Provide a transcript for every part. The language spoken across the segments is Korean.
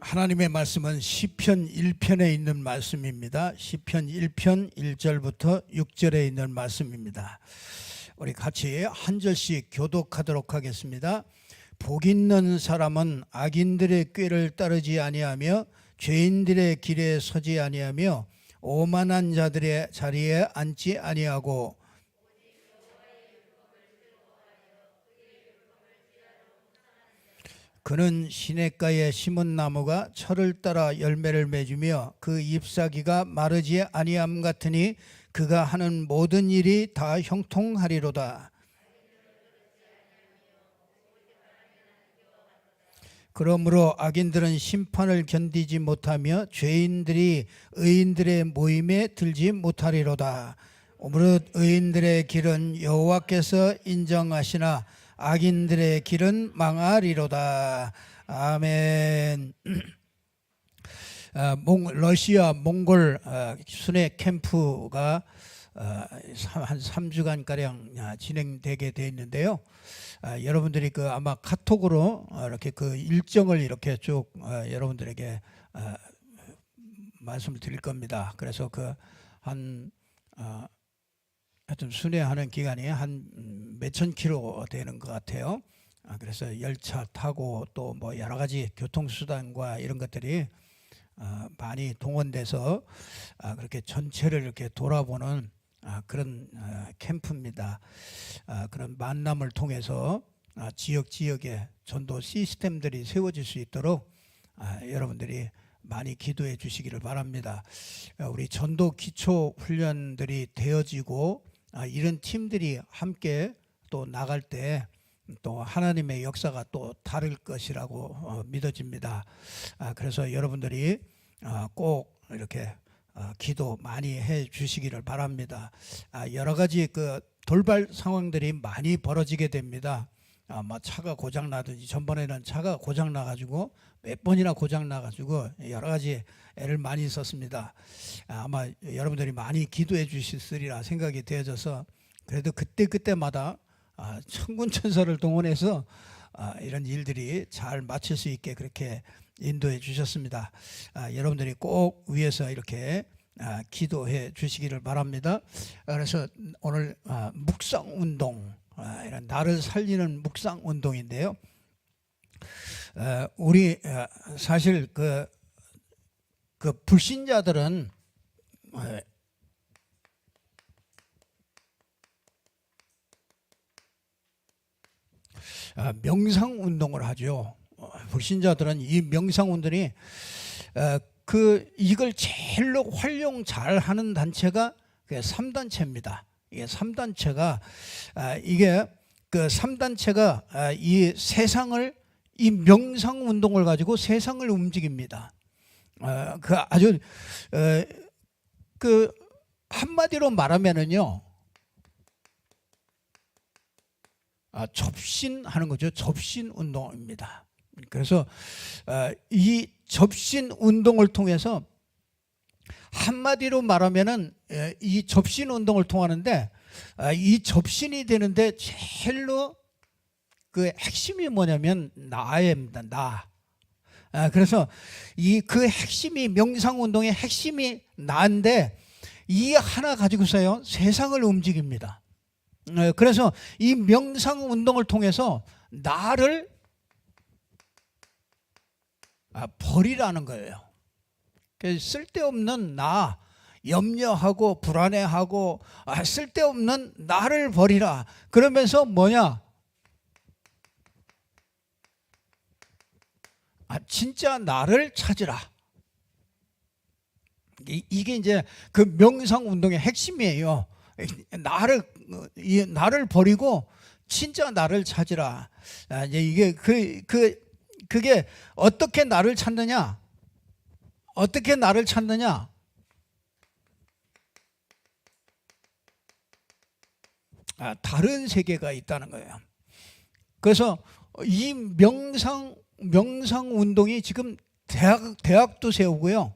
하나님의 말씀은 시편 1편에 있는 말씀입니다. 시편 1편 1절부터 6절에 있는 말씀입니다. 우리 같이 한 절씩 교독하도록 하겠습니다. 복 있는 사람은 악인들의 꾀를 따르지 아니하며 죄인들의 길에 서지 아니하며 오만한 자들의 자리에 앉지 아니하고 그는 시냇가에 심은 나무가 철을 따라 열매를 맺으며 그 잎사귀가 마르지 아니함 같으니 그가 하는 모든 일이 다 형통하리로다. 그러므로 악인들은 심판을 견디지 못하며 죄인들이 의인들의 모임에 들지 못하리로다. 오므로 의인들의 길은 여호와께서 인정하시나 악인들의 길은 망하리로다. 아멘. 러시아 몽골 순회 캠프가 한 3주간가량 진행되게 되어 있는데요. 여러분들이 아마 카톡으로 이렇게 그 일정을 이렇게 쭉 여러분들에게 말씀을 드릴 겁니다. 그래서 하여튼 순회하는 기간이 한 몇천 킬로 되는 것 같아요. 그래서 열차 타고 또 뭐 여러 가지 교통수단과 이런 것들이 많이 동원돼서 그렇게 전체를 이렇게 돌아보는 그런 캠프입니다. 그런 만남을 통해서 지역에 전도 시스템들이 세워질 수 있도록 여러분들이 많이 기도해 주시기를 바랍니다. 우리 전도 기초 훈련들이 되어지고 이런 팀들이 함께 또 나갈 때 또 하나님의 역사가 또 다를 것이라고 믿어집니다. 그래서 여러분들이 꼭 이렇게 기도 많이 해 주시기를 바랍니다. 여러 가지 돌발 상황들이 많이 벌어지게 됩니다. 뭐 차가 고장 나든지, 전번에는 차가 고장 나가지고 몇 번이나 고장 나가지고 여러 가지 애를 많이 썼습니다. 아마 여러분들이 많이 기도해 주시리라 생각이 되어져서 그래도 그때마다 천군천사를 동원해서 이런 일들이 잘 마칠 수 있게 그렇게 인도해 주셨습니다. 여러분들이 꼭 위에서 이렇게 기도해 주시기를 바랍니다. 그래서 오늘 묵상운동, 이런 나를 살리는 묵상운동인데요. 우리 사실 그 불신자들은 명상 운동을 하죠. 불신자들은 이 명상 운동이 이걸 제일로 활용 잘 하는 단체가 3단체입니다. 이게 3단체가 이게 그 3단체가 이 세상을, 이 명상 운동을 가지고 세상을 움직입니다. 아주 한마디로 말하면은요, 접신하는 거죠. 접신 운동입니다. 그래서 이 접신 운동을 통해서 한마디로 말하면은 이 접신 운동을 통하는데 이 접신이 되는데 제일로 그 핵심이 뭐냐면 나입니다. 나. 그래서 그 핵심이, 명상 운동의 핵심이 나인데 이 하나 가지고서요 세상을 움직입니다. 그래서 이 명상 운동을 통해서 나를 버리라는 거예요. 쓸데없는 나, 염려하고 불안해하고 쓸데없는 나를 버리라. 그러면서 뭐냐? 진짜 나를 찾으라. 이게 이제 그 명상 운동의 핵심이에요. 나를 버리고 진짜 나를 찾으라. 이게 그게 어떻게 나를 찾느냐? 어떻게 나를 찾느냐? 다른 세계가 있다는 거예요. 그래서 이 명상 운동이 지금 대학도 세우고요.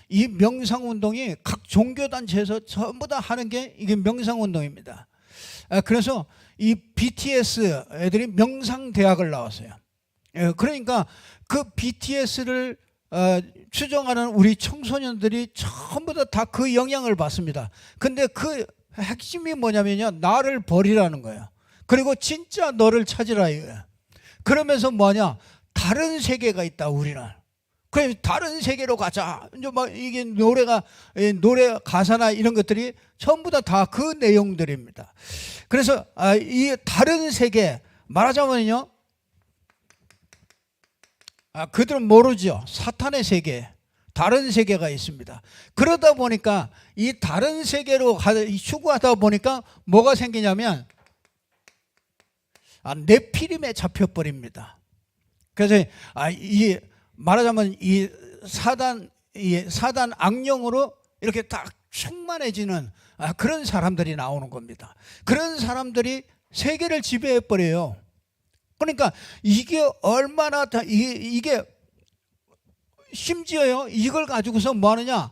이 명상 운동이 각 종교단체에서 전부 다 하는 게 이게 명상 운동입니다. 그래서 이 BTS 애들이 명상 대학을 나왔어요. 그러니까 그 BTS를 추정하는 우리 청소년들이 전부 다 그 영향을 받습니다. 근데 그 핵심이 뭐냐면요, 나를 버리라는 거예요. 그리고 진짜 너를 찾으라 이거예요. 그러면서 뭐냐, 다른 세계가 있다 우리는. 그래 다른 세계로 가자. 이제 막 이게 노래 가사나 이런 것들이 전부 다 그 내용들입니다. 그래서 이 다른 세계 말하자면요, 그들은 모르죠. 사탄의 세계, 다른 세계가 있습니다. 그러다 보니까 이 다른 세계로 추구하다 보니까 뭐가 생기냐면 네피림에 잡혀버립니다. 그래서 이 말하자면 이 사단 악령으로 이렇게 딱 충만해지는 그런 사람들이 나오는 겁니다. 그런 사람들이 세계를 지배해 버려요. 그러니까 이게 얼마나 이게 심지어요, 이걸 가지고서 뭐 하느냐,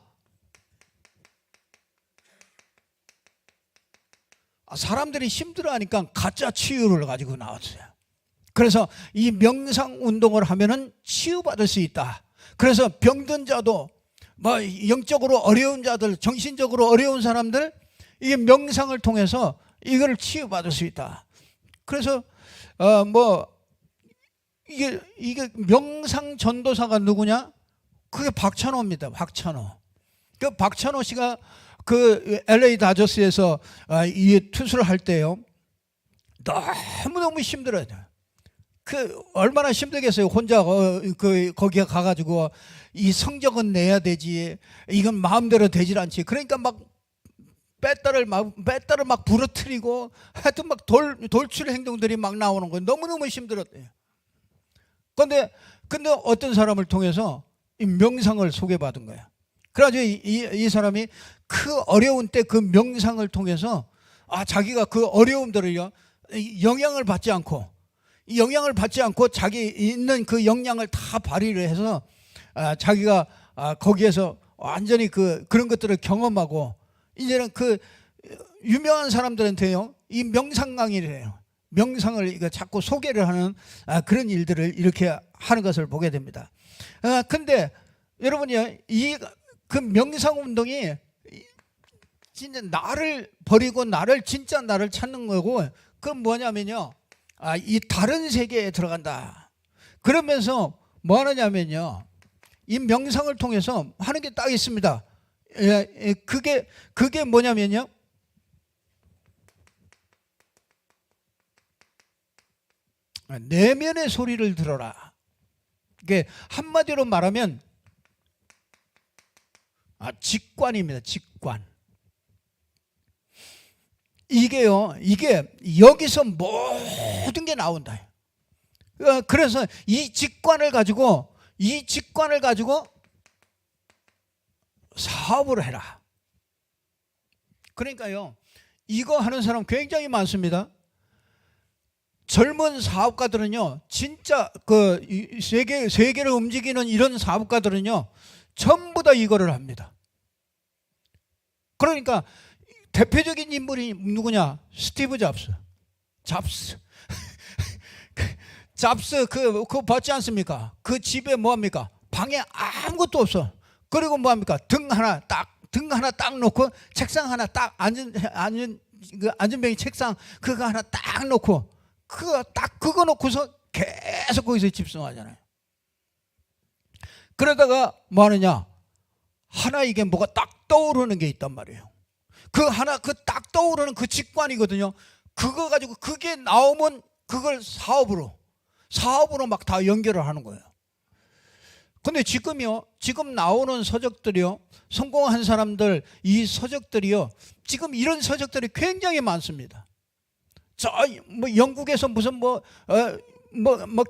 사람들이 힘들어하니까 가짜 치유를 가지고 나왔어요. 그래서 이 명상 운동을 하면은 치유받을 수 있다. 그래서 병든 자도 뭐 영적으로 어려운 자들, 정신적으로 어려운 사람들, 이게 명상을 통해서 이걸 치유받을 수 있다. 그래서 이게 명상 전도사가 누구냐? 그게 박찬호입니다. 박찬호. 그 박찬호 씨가 그 LA 다저스에서 이 투수를 할 때요, 너무너무 힘들어요. 그 얼마나 힘들겠어요. 혼자 거기에 가가지고 이 성적은 내야 되지, 이건 마음대로 되질 않지. 그러니까 막 배달을 막 부러뜨리고 하여튼 막 돌출 행동들이 막 나오는 거예요. 너무너무 힘들었대요. 근데 어떤 사람을 통해서 이 명상을 소개받은 거예요. 그래가지고 이 사람이 그 어려운 때 그 명상을 통해서 자기가 그 어려움들을요, 영향을 받지 않고 자기 있는 그 역량을 다 발휘를 해서 자기가 거기에서 완전히 그런 것들을 경험하고, 이제는 그 유명한 사람들한테요, 이 명상 강의를 해요. 명상을 자꾸 소개를 하는 그런 일들을 이렇게 하는 것을 보게 됩니다. 근데 여러분이요, 그 명상 운동이 진짜 나를 버리고 진짜 나를 찾는 거고, 그건 뭐냐면요, 이 다른 세계에 들어간다. 그러면서 뭐 하느냐면요, 이 명상을 통해서 하는 게 딱 있습니다. 그게 뭐냐면요, 내면의 소리를 들어라. 이게 한마디로 말하면 직관입니다. 직관. 이게 여기서 모든 게 나온다. 그래서 이 직관을 가지고 사업을 해라. 그러니까요, 이거 하는 사람 굉장히 많습니다. 젊은 사업가들은요, 진짜 그 세계를 움직이는 이런 사업가들은요, 전부 다 이거를 합니다. 그러니까 대표적인 인물이 누구냐? 스티브 잡스. 잡스 그거 봤지 않습니까? 그 집에 뭐합니까? 방에 아무것도 없어. 그리고 뭐합니까? 등 하나 딱 놓고, 책상 하나 딱 안전뱅이 책상 그거 하나 딱 놓고, 그거 놓고서 계속 거기서 집중하잖아요. 그러다가 뭐 하느냐? 하나 이게 뭐가 딱 떠오르는 게 있단 말이에요. 그 딱 떠오르는 그 직관이거든요. 그거 가지고 그게 나오면 그걸 사업으로 막 다 연결을 하는 거예요. 근데 지금 나오는 서적들이요, 성공한 사람들 이 서적들이요, 지금 이런 서적들이 굉장히 많습니다. 뭐 영국에서 무슨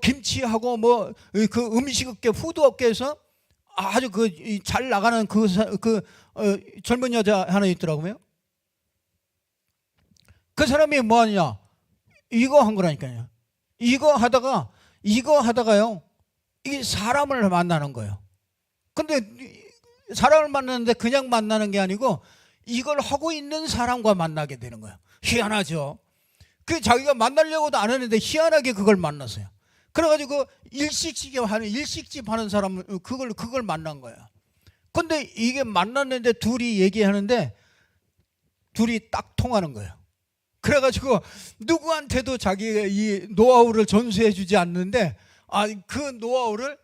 김치하고 그 음식업계, 푸드업계에서 아주 잘 나가는 젊은 여자 하나 있더라고요. 그 사람이 뭐 하냐? 이거 한 거라니까요. 이거 하다가요, 이 사람을 만나는 거예요. 근데 사람을 만나는데 그냥 만나는 게 아니고 이걸 하고 있는 사람과 만나게 되는 거예요. 희한하죠? 자기가 만나려고도 안 했는데 희한하게 그걸 만났어요. 그래가지고 일식집 하는 사람 그걸 만난 거야. 근데 이게 만났는데 둘이 얘기하는데 둘이 딱 통하는 거예요. 그래가지고 누구한테도 자기가 이 노하우를 전수해 주지 않는데 그 노하우를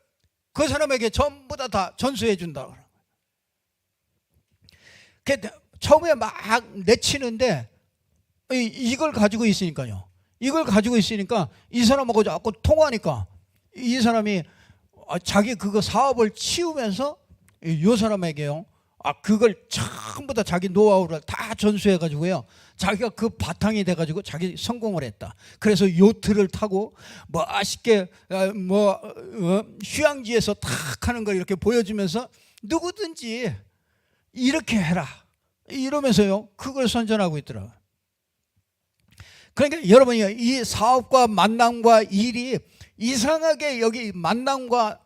그 사람에게 전부 다 전수해 준다. 처음에 막 내치는데 이걸 가지고 있으니까요. 이걸 가지고 있으니까 이 사람하고 자꾸 통하니까 이 사람이 자기 그거 사업을 치우면서 이 사람에게요. 그걸 전부 다 자기 노하우를 다 전수해 가지고요. 자기가 그 바탕이 돼 가지고 자기 성공을 했다. 그래서 요트를 타고 멋있게 휴양지에서 탁 하는 걸 이렇게 보여주면서 누구든지 이렇게 해라 이러면서요. 그걸 선전하고 있더라고요. 그러니까 여러분이 이 사업과 만남과 일이 이상하게 여기 만남과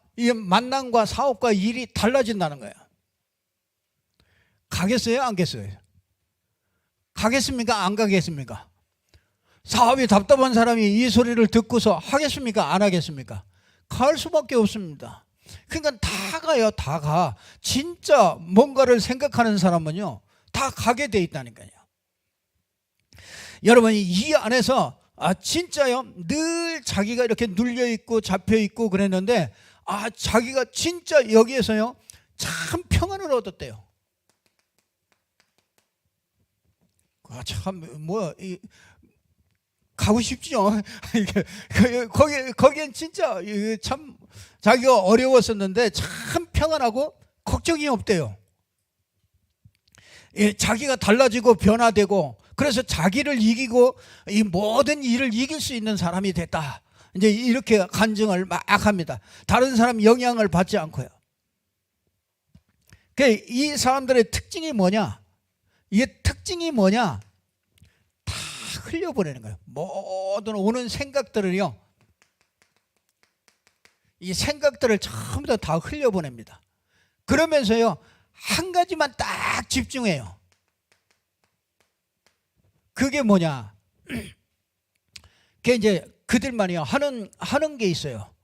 사업과 일이 달라진다는 거예요. 가겠어요? 안 가겠어요? 가겠습니까? 안 가겠습니까? 사업이 답답한 사람이 이 소리를 듣고서 하겠습니까? 안 하겠습니까? 갈 수밖에 없습니다. 그러니까 다 가요. 다 가. 진짜 뭔가를 생각하는 사람은요 다 가게 돼 있다니까요. 여러분이 이 안에서 진짜요 늘 자기가 이렇게 눌려있고 잡혀있고 그랬는데 자기가 진짜 여기에서요 참 평안을 얻었대요. 참 가고 싶죠. 거기엔 진짜 참 자기가 어려웠었는데 참 평안하고 걱정이 없대요. 자기가 달라지고 변화되고 그래서 자기를 이기고 이 모든 일을 이길 수 있는 사람이 됐다. 이제 이렇게 간증을 막 합니다. 다른 사람 영향을 받지 않고요. 이 사람들의 특징이 뭐냐? 이게 특징이 뭐냐? 다 흘려보내는 거예요. 모든 오는 생각들을요. 이 생각들을 전부 다 흘려보냅니다. 그러면서요 한 가지만 딱 집중해요. 그게 뭐냐? 그게 이제 그들만이요 하는 게 있어요.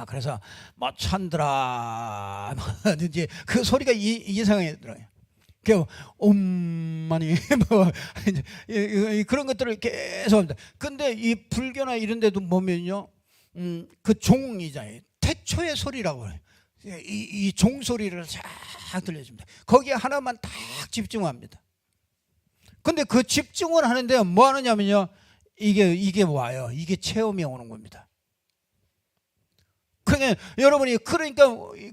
그래서 뭐 찬드라 이제 그 소리가 이상하게 들어요. 엄마니 뭐 그런 것들을 계속 합니다. 근데 이 불교나 이런 데도 보면요 그 종이잖아요. 태초의 소리라고 해요. 이 종소리를 쫙 들려줍니다. 거기에 하나만 딱 집중합니다. 근데 그 집중을 하는데 뭐 하느냐면요 이게 와요. 이게 체험이 오는 겁니다. 그러니까 여러분이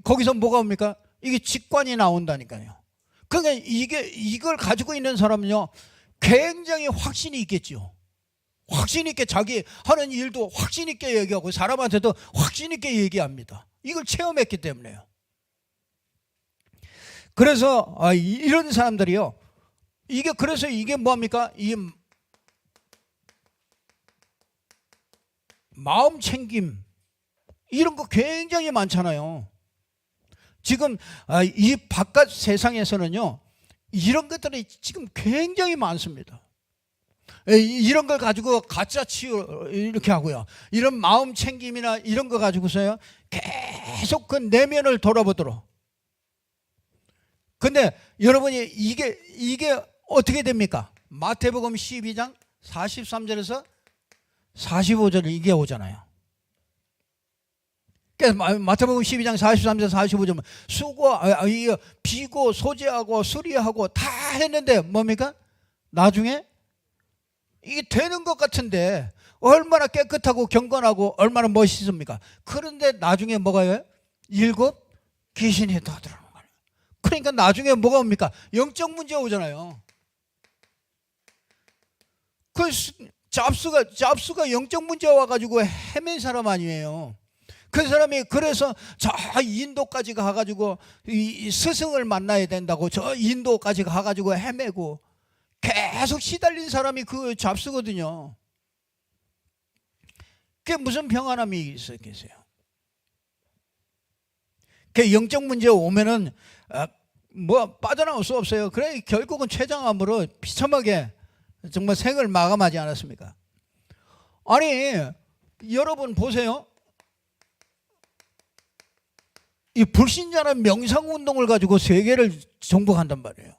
거기서 뭐가 옵니까? 이게 직관이 나온다니까요. 그러니까 이걸 가지고 있는 사람은요 굉장히 확신이 있겠죠. 확신 있게 자기 하는 일도 확신 있게 얘기하고 사람한테도 확신 있게 얘기합니다. 이걸 체험했기 때문에요. 그래서 이런 사람들이요 그래서 이게 뭐합니까? 이 마음 챙김 이런 거 굉장히 많잖아요. 지금 이 바깥 세상에서는요 이런 것들이 지금 굉장히 많습니다. 이런 걸 가지고 가짜 치유 이렇게 하고요. 이런 마음 챙김이나 이런 거 가지고서요 계속 그 내면을 돌아보도록. 근데 여러분이 이게 어떻게 됩니까? 마태복음 12장 43절에서 45절 이게 오잖아요. 마태복음 12장 43절 45절 비고 소재하고 수리하고 다 했는데 뭡니까? 나중에 이게 되는 것 같은데 얼마나 깨끗하고 경건하고 얼마나 멋있습니까? 그런데 나중에 뭐가요? 7 귀신이 더 들어오는 거예요. 그러니까 나중에 뭐가 옵니까? 영적 문제 오잖아요. 그 잡수가 영적 문제 와가지고 헤맨 사람 아니에요. 그 사람이 그래서 저 인도까지 가가지고 이 스승을 만나야 된다고 저 인도까지 가가지고 헤매고 계속 시달린 사람이 그 잡수거든요. 그게 무슨 평안함이 있었겠어요? 그 영적 문제 오면은 뭐 빠져나올 수 없어요. 그래 결국은 췌장암으로 비참하게 정말 생을 마감하지 않았습니까? 아니 여러분 보세요. 이 불신자는 명상운동을 가지고 세계를 정복한단 말이에요.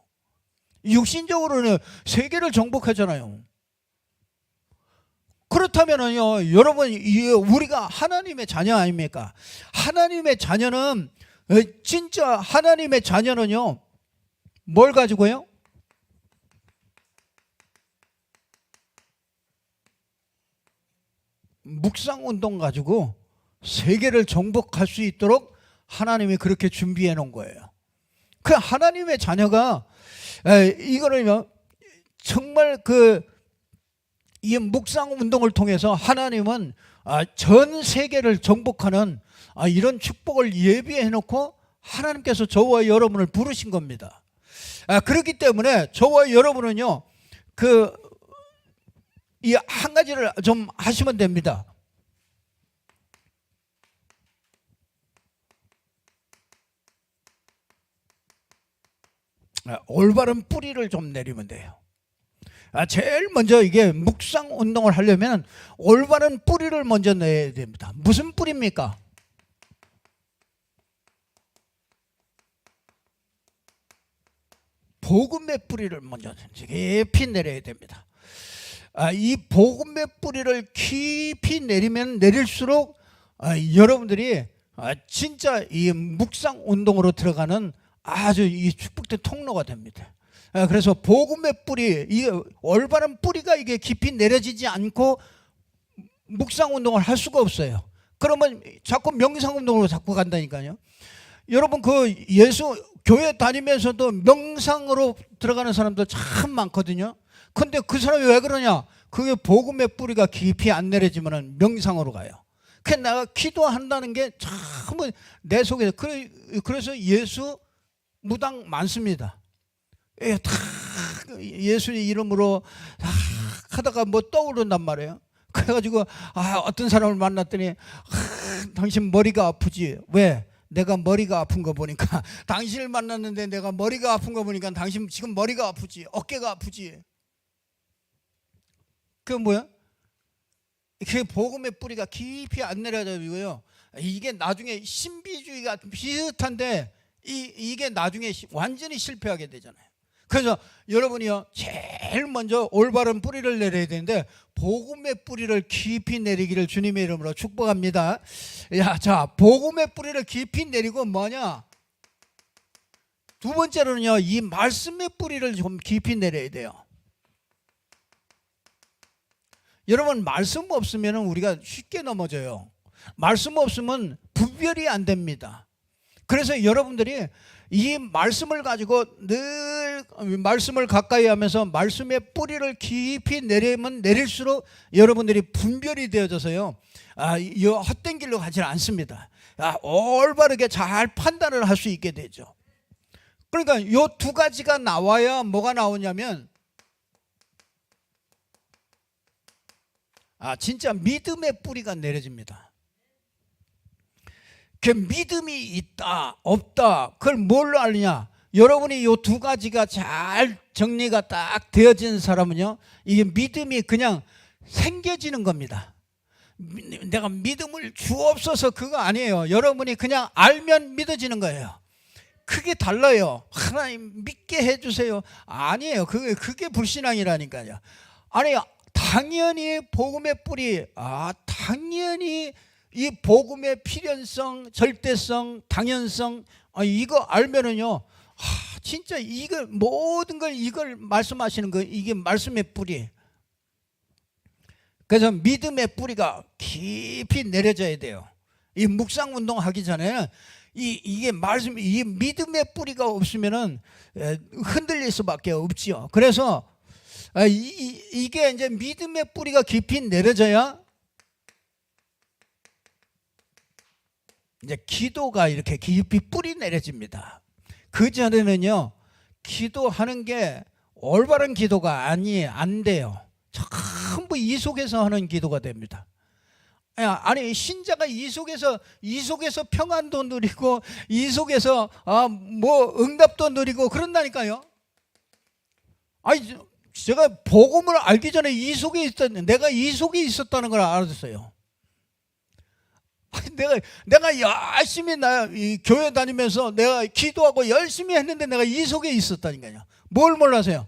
육신적으로는 세계를 정복하잖아요. 그렇다면요, 여러분, 우리가 하나님의 자녀 아닙니까? 하나님의 자녀는, 진짜 하나님의 자녀는요, 뭘 가지고요? 묵상운동 가지고 세계를 정복할 수 있도록 하나님이 그렇게 준비해 놓은 거예요. 그 하나님의 자녀가 이거는요, 정말 이 묵상 운동을 통해서 하나님은 전 세계를 정복하는 이런 축복을 예비해 놓고 하나님께서 저와 여러분을 부르신 겁니다. 그렇기 때문에 저와 여러분은요, 이 한 가지를 좀 하시면 됩니다. 올바른 뿌리를 좀 내리면 돼요. 제일 먼저 이게 묵상 운동을 하려면 올바른 뿌리를 먼저 내야 됩니다. 무슨 뿌리입니까? 복음의 뿌리를 먼저 깊이 내려야 됩니다. 이 복음의 뿌리를 깊이 내리면 내릴수록 여러분들이 진짜 이 묵상 운동으로 들어가는 아주 이 축복된 통로가 됩니다. 그래서 복음의 뿌리, 이 올바른 뿌리가 이게 깊이 내려지지 않고 묵상 운동을 할 수가 없어요. 그러면 자꾸 명상 운동으로 자꾸 간다니까요. 여러분, 예수 교회 다니면서도 명상으로 들어가는 사람들 참 많거든요. 근데 그 사람이 왜 그러냐? 그게 복음의 뿌리가 깊이 안 내려지면 명상으로 가요. 그래서 내가 기도한다는 게 참 내 속에, 그래서 예수 무당 많습니다. 다 예수의 이름으로 하다가 뭐 떠오른단 말이에요. 그래가지고 어떤 사람을 만났더니 당신 머리가 아프지? 왜? 내가 머리가 아픈 거 보니까 당신을 만났는데 내가 머리가 아픈 거 보니까 당신 지금 머리가 아프지? 어깨가 아프지? 그게 뭐야? 그게 복음의 뿌리가 깊이 안 내려져고요. 이게 나중에 신비주의가 비슷한데 이게 나중에 완전히 실패하게 되잖아요. 그래서 여러분이요, 제일 먼저 올바른 뿌리를 내려야 되는데 복음의 뿌리를 깊이 내리기를 주님의 이름으로 축복합니다. 자, 복음의 뿌리를 깊이 내리고 뭐냐? 두 번째로는요, 이 말씀의 뿌리를 좀 깊이 내려야 돼요. 여러분, 말씀 없으면 우리가 쉽게 넘어져요. 말씀 없으면 분별이 안 됩니다. 그래서 여러분들이 이 말씀을 가지고 늘 말씀을 가까이 하면서 말씀의 뿌리를 깊이 내리면 내릴수록 여러분들이 분별이 되어져서요, 이 헛된 길로 가지는 않습니다. 올바르게 잘 판단을 할 수 있게 되죠. 그러니까 이 두 가지가 나와야 뭐가 나오냐면 진짜 믿음의 뿌리가 내려집니다. 그 믿음이 있다 없다 그걸 뭘로 알느냐? 여러분이 이 두 가지가 잘 정리가 딱 되어진 사람은요, 이게 믿음이 그냥 생겨지는 겁니다. 내가 믿음을 주옵소서 그거 아니에요. 여러분이 그냥 알면 믿어지는 거예요. 그게 달라요. 하나님 믿게 해주세요 아니에요. 그게 불신앙이라니까요. 아니, 당연히 복음의 뿌리, 당연히 이 복음의 필연성, 절대성, 당연성, 이거 알면은요, 진짜 이걸 모든 걸 이걸 말씀하시는 거, 이게 말씀의 뿌리. 그래서 믿음의 뿌리가 깊이 내려져야 돼요. 이 묵상 운동 하기 전에 이게 말씀, 이 믿음의 뿌리가 없으면은 흔들릴 수밖에 없지요. 그래서 이게 이제 믿음의 뿌리가 깊이 내려져야 이제 기도가 이렇게 깊이 뿌리 내려집니다. 그 전에는요, 기도하는 게 올바른 기도가 안 돼요. 전부 이 속에서 하는 기도가 됩니다. 아니, 신자가 이 속에서 평안도 누리고 이 속에서 뭐 응답도 누리고 그런다니까요. 아니, 제가 복음을 알기 전에 이 속에 있었는데 내가 이 속에 있었다는 걸 알았어요. 내가 열심히 이 교회 다니면서 내가 기도하고 열심히 했는데 내가 이 속에 있었다니까요. 뭘 몰라서요?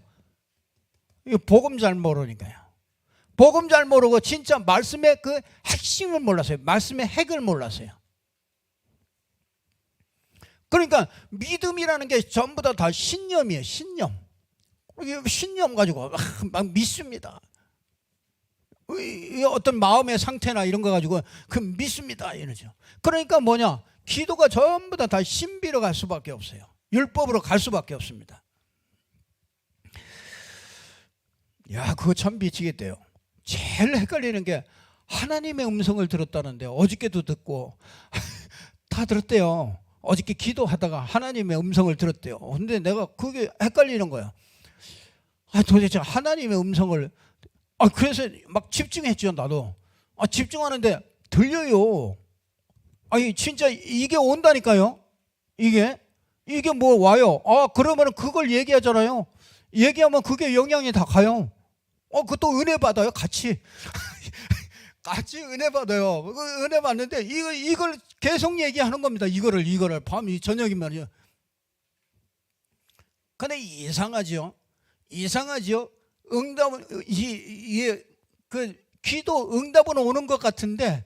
이 복음 잘 모르니까요. 복음 잘 모르고 진짜 말씀의 그 핵심을 몰랐어요. 말씀의 핵을 몰랐어요. 그러니까 믿음이라는 게 전부 다 신념이에요. 신념. 신념 가지고 막 믿습니다. 어떤 마음의 상태나 이런 거 가지고 그 믿습니다 이러죠. 그러니까 뭐냐, 기도가 전부 다 신비로 갈 수밖에 없어요. 율법으로 갈 수밖에 없습니다. 야, 그거 참 미치겠대요. 제일 헷갈리는 게 하나님의 음성을 들었다는데, 어저께도 듣고 다 들었대요. 어저께 기도하다가 하나님의 음성을 들었대요. 근데 내가 그게 헷갈리는 거야. 도대체 하나님의 음성을, 그래서 막 집중했죠. 나도 집중하는데 들려요. 진짜 이게 온다니까요. 이게 뭐 와요. 그러면 그걸 얘기하잖아요. 얘기하면 그게 영향이 다 가요. 그것도 은혜 받아요. 같이 같이 은혜 받아요. 은혜 받는데 이걸 계속 얘기하는 겁니다. 이거를 밤이 저녁이면 말이요. 근데 이상하죠. 응답은 그 기도 응답은 오는 것 같은데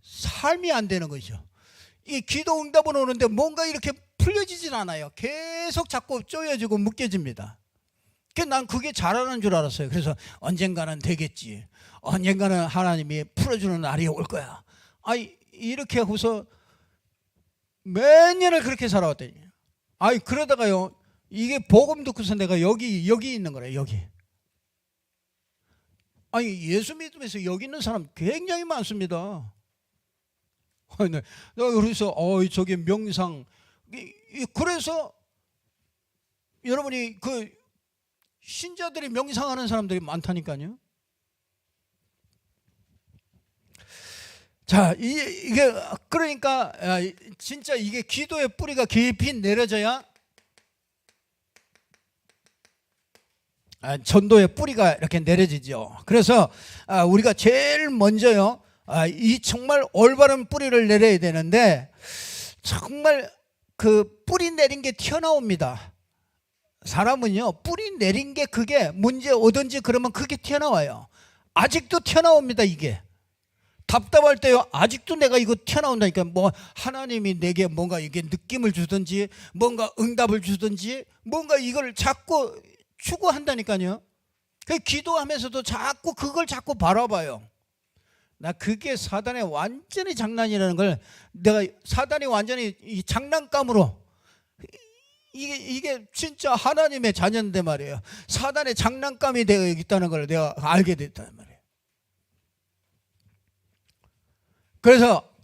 삶이 안 되는 거죠. 이 기도 응답은 오는데 뭔가 이렇게 풀려지진 않아요. 계속 자꾸 쪼여지고 묶여집니다. 난 그게 잘하는 줄 알았어요. 그래서 언젠가는 되겠지. 언젠가는 하나님이 풀어주는 날이 올 거야. 이렇게 하고서 몇 년을 그렇게 살아왔더니 그러다가요, 이게 복음 듣고서 내가 여기 있는 거래요. 여기. 예수 믿으면서 여기 있는 사람 굉장히 많습니다. 그래서 저게 명상. 그래서 여러분이 그 신자들이 명상하는 사람들이 많다니까요. 자, 이게 그러니까 진짜 이게 기도의 뿌리가 깊이 내려져야 전도의 뿌리가 이렇게 내려지죠. 그래서 우리가 제일 먼저요, 이 정말 올바른 뿌리를 내려야 되는데, 정말 그 뿌리 내린 게 튀어나옵니다. 사람은요, 뿌리 내린 게 그게 문제 오든지 그러면 그게 튀어나와요. 아직도 튀어나옵니다. 이게 답답할 때요, 아직도 내가 이거 튀어나온다니까. 뭐 하나님이 내게 뭔가 이게 느낌을 주든지 뭔가 응답을 주든지 뭔가 이걸 자꾸 추구한다니까요. 그 기도하면서도 자꾸 그걸 자꾸 바라봐요. 나 그게 사단의 완전히 장난이라는 걸, 내가 사단이 완전히 이 장난감으로, 이게 진짜 하나님의 자녀인데 말이에요, 사단의 장난감이 되어 있다는 걸 내가 알게 됐단 말이에요. 그래서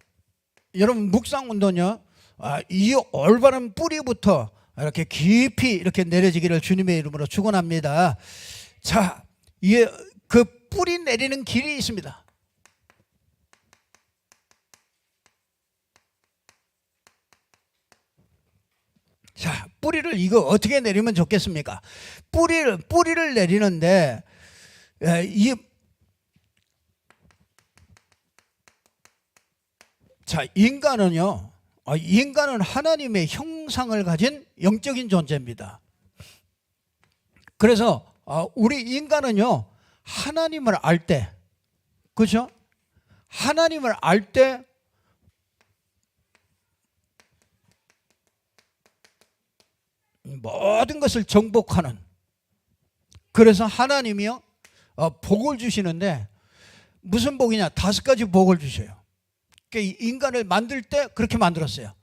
여러분, 묵상운동요, 이 올바른 뿌리부터 이렇게 깊이 이렇게 내려지기를 주님의 이름으로 축원합니다. 자, 이게 그 뿌리 내리는 길이 있습니다. 자, 뿌리를 이거 어떻게 내리면 좋겠습니까? 뿌리를 내리는데, 자, 인간은 하나님의 형상을 가진 영적인 존재입니다. 그래서 우리 인간은요, 하나님을 알 때, 그렇죠? 하나님을 알 때 모든 것을 정복하는, 그래서 하나님이요, 복을 주시는데 무슨 복이냐? 5가지 복을 주셔요. 그러니까 인간을 만들 때 그렇게 만들었어요.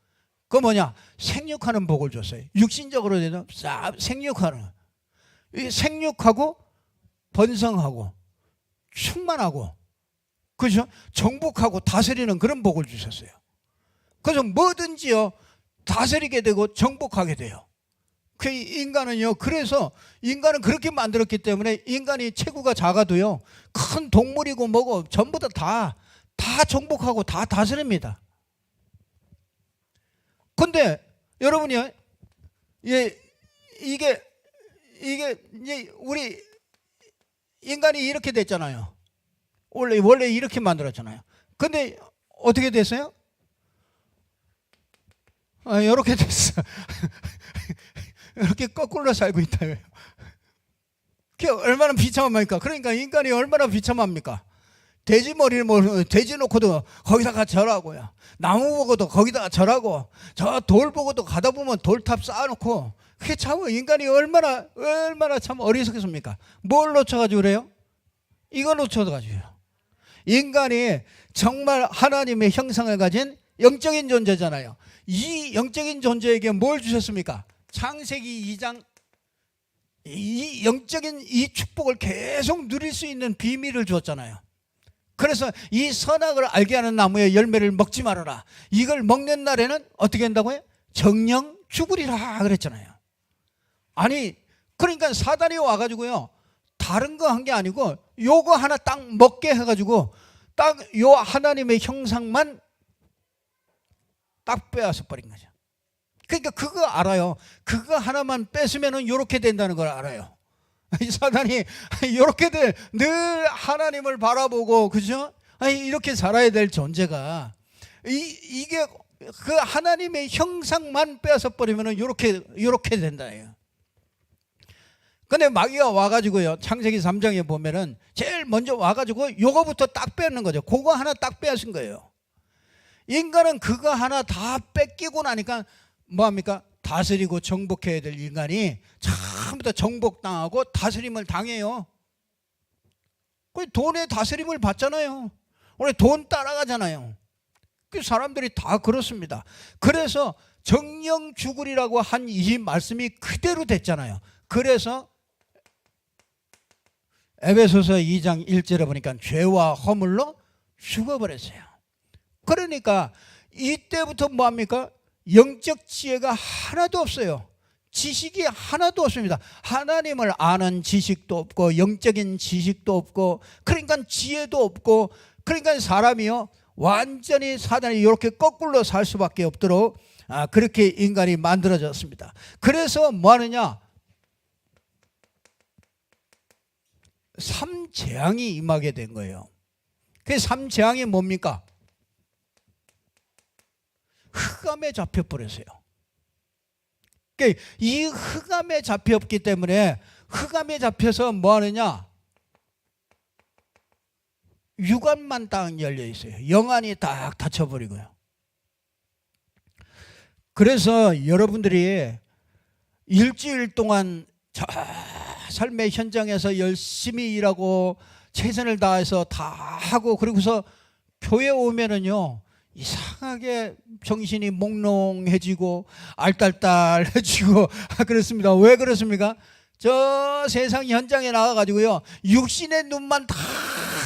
그거 뭐냐? 생육하는 복을 줬어요. 육신적으로 되는 생육하는, 생육하고 번성하고 충만하고, 그죠? 정복하고 다스리는 그런 복을 주셨어요. 그래서 뭐든지요, 다스리게 되고 정복하게 돼요. 그 인간은요, 그래서 인간은 그렇게 만들었기 때문에 인간이 체구가 작아도요, 큰 동물이고 뭐고 전부 다 정복하고 다 다스립니다. 근데 여러분이요, 이게 우리 인간이 이렇게 됐잖아요. 원래 이렇게 만들었잖아요. 근데 어떻게 됐어요? 이렇게 됐어. 이렇게 거꾸로 살고 있다. 그게 얼마나 비참합니까? 그러니까 인간이 얼마나 비참합니까? 돼지 머리를 돼지 놓고도 거기다가 절하고요. 나무 보고도 거기다가 절하고, 저 돌 보고도 가다 보면 돌탑 쌓아놓고, 그게 참 인간이 얼마나 참 어리석습니까? 뭘 놓쳐가지고 그래요? 이거 놓쳐가지고요. 인간이 정말 하나님의 형상을 가진 영적인 존재잖아요. 이 영적인 존재에게 뭘 주셨습니까? 창세기 2장 이 영적인 이 축복을 계속 누릴 수 있는 비밀을 주었잖아요. 그래서 이 선악을 알게 하는 나무의 열매를 먹지 말아라. 이걸 먹는 날에는 어떻게 한다고요? 정령 죽으리라 그랬잖아요. 아니 그러니까 사단이 와가지고요, 다른 거 한 게 아니고 요거 하나 딱 먹게 해가지고 딱 요 하나님의 형상만 딱 빼앗아 버린 거죠. 그러니까 그거 알아요. 그거 하나만 뺏으면은 요렇게 된다는 걸 알아요. 사단이 요렇게 늘 하나님을 바라보고, 그죠? 이렇게 살아야 될 존재가 이게 그 하나님의 형상만 빼앗아 버리면은 요렇게 된다예요. 근데 마귀가 와가지고요, 창세기 3장에 보면은 제일 먼저 와가지고 요거부터 딱 빼는 거죠. 그거 하나 딱 빼앗은 거예요. 인간은 그거 하나 다 뺏기고 나니까 뭐합니까? 다스리고 정복해야 될 인간이 처음부터 정복당하고 다스림을 당해요. 돈의 다스림을 받잖아요. 오늘 돈 따라가잖아요. 그 사람들이 다 그렇습니다. 그래서 정령 죽으리라고 한 이 말씀이 그대로 됐잖아요. 그래서 에베소서 2장 1절에 보니까 죄와 허물로 죽어버렸어요. 그러니까 이때부터 뭐합니까? 영적 지혜가 하나도 없어요. 지식이 하나도 없습니다. 하나님을 아는 지식도 없고 영적인 지식도 없고, 그러니까 지혜도 없고, 그러니까 사람이요 완전히 사단이 이렇게 거꾸로 살 수밖에 없도록 그렇게 인간이 만들어졌습니다. 그래서 뭐 하느냐? 삼재앙이 임하게 된 거예요. 그 삼재앙이 뭡니까? 흑암에 잡혀버렸어요. 그러니까 이 흑암에 잡혔기 때문에, 흑암에 잡혀서 뭐 하느냐? 육안만 딱 열려 있어요. 영안이 딱 닫혀버리고요. 그래서 여러분들이 일주일 동안 저 삶의 현장에서 열심히 일하고 최선을 다해서 다 하고, 그리고서 교회 오면은요 이상하게 정신이 몽롱해지고 알딸딸해지고 그렇습니다. 왜 그렇습니까? 저 세상 현장에 나가가지고요 육신의 눈만 다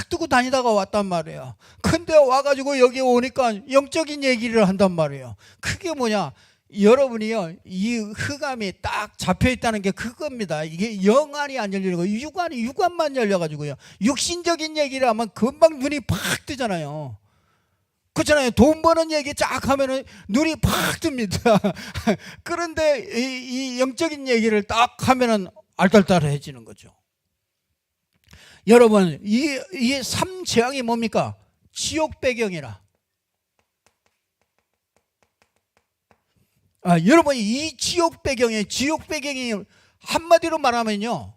뜨고 다니다가 왔단 말이에요. 근데 와가지고 여기 오니까 영적인 얘기를 한단 말이에요. 그게 뭐냐? 여러분이요 이 흑암이 딱 잡혀있다는 게 그겁니다. 이게 영안이 안 열리는 거예요. 육안만 열려가지고요 육신적인 얘기를 하면 금방 눈이 팍 뜨잖아요. 그렇잖아요. 돈 버는 얘기 쫙 하면은 눈이 팍 뜹니다. 그런데 이 영적인 얘기를 딱 하면은 알딸딸해지는 거죠. 여러분 이 삼재앙이 뭡니까? 지옥 배경이라. 여러분 이 지옥 배경이 한마디로 말하면요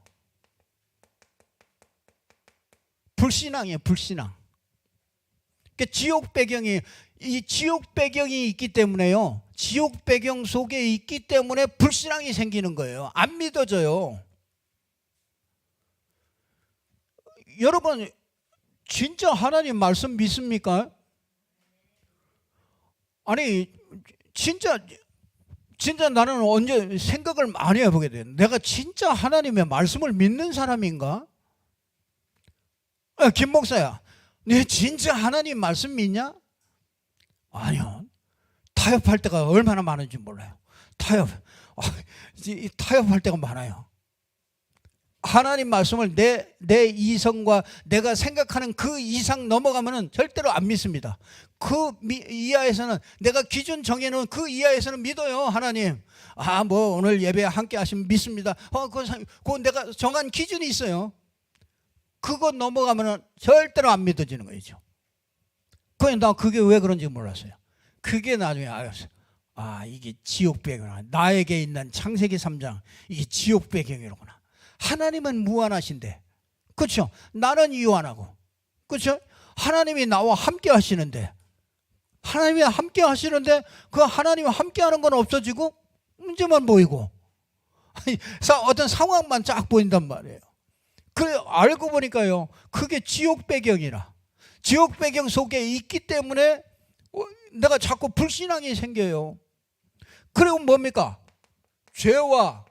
불신앙이에요. 불신앙. 그러니까 지옥 배경이 있기 때문에요, 지옥 배경 속에 있기 때문에 불신앙이 생기는 거예요. 안 믿어져요. 여러분 진짜 하나님 말씀 믿습니까? 아니 진짜 나는 언제 생각을 많이 해보게 돼요. 내가 진짜 하나님의 말씀을 믿는 사람인가? 김 목사야, 네 진짜 하나님 말씀 믿냐? 아니요. 타협할 때가 얼마나 많은지 몰라요. 타협할 때가 많아요. 하나님 말씀을 내 이성과 내가 생각하는 그 이상 넘어가면은 절대로 안 믿습니다. 그 이하에서는, 내가 기준 정해놓은 그 이하에서는 믿어요. 하나님 뭐 오늘 예배 함께 하시면 믿습니다. 그거 내가 정한 기준이 있어요. 그거 넘어가면은 절대로 안 믿어지는 거죠. 나 그게 왜 그런지 몰랐어요. 그게 나중에 알았어요. 이게 지옥 배경이구나. 나에게 있는 창세기 3장 이게 지옥 배경이로구나. 하나님은 무한하신데, 그렇죠? 나는 유한하고, 그렇죠? 하나님이 나와 함께 하시는데, 하나님이 함께 하시는데 그 하나님이 함께 하는 건 없어지고 문제만 보이고 어떤 상황만 쫙 보인단 말이에요. 그래 알고 보니까요, 그게 지옥 배경이라, 지옥 배경 속에 있기 때문에 내가 자꾸 불신앙이 생겨요. 그리고 뭡니까? 죄와